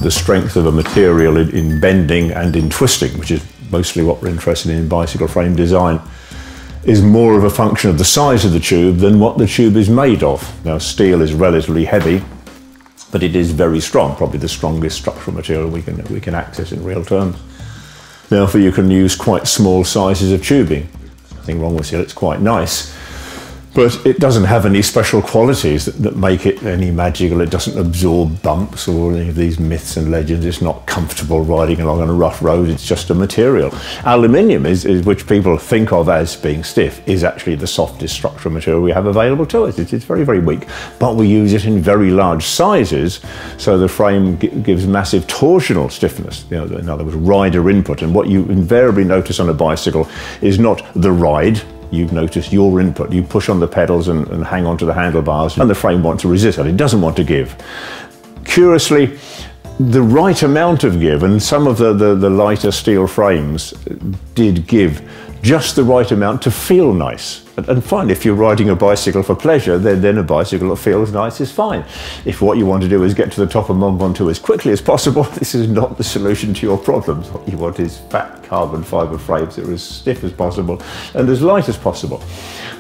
the strength of a material in bending and in twisting, which is mostly what we're interested in bicycle frame design, is more of a function of the size of the tube than what the tube is made of. Now, steel is relatively heavy, but it is very strong, probably the strongest structural material we can access in real terms. Therefore, you can use quite small sizes of tubing. Nothing wrong with steel, it's quite nice. But it doesn't have any special qualities that make it any magical. It doesn't absorb bumps or any of these myths and legends. It's not comfortable riding along on a rough road. It's just a material. Aluminium, which people think of as being stiff, is actually the softest structural material we have available to us. It's very, very weak, but we use it in very large sizes, so the frame gives massive torsional stiffness. You know, in other words, rider input. And what you invariably notice on a bicycle is not the ride. You notice your input. You push on the pedals and hang onto the handlebars, and the frame wants to resist that. It doesn't want to give. Curiously, the right amount of give, and some of the lighter steel frames did give just the right amount to feel nice. And fine, if you're riding a bicycle for pleasure, then a bicycle that feels nice is fine. If what you want to do is get to the top of Mont Ventoux as quickly as possible, this is not the solution to your problems. What you want is fat carbon fibre frames that are as stiff as possible and as light as possible.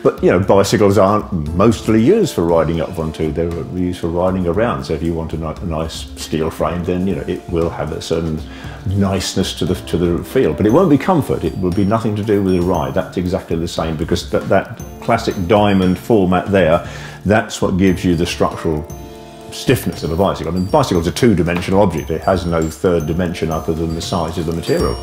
But, you know, bicycles aren't mostly used for riding up Ventoux. They're used for riding around. So if you want a nice steel frame, then, you know, it will have a certain niceness to the feel. But it won't be comfort. It will be nothing to do with the ride. That's exactly the same, because that classic diamond format there, that's what gives you the structural stiffness of a bicycle. And bicycle's a two-dimensional object. It has no third dimension other than the size of the material.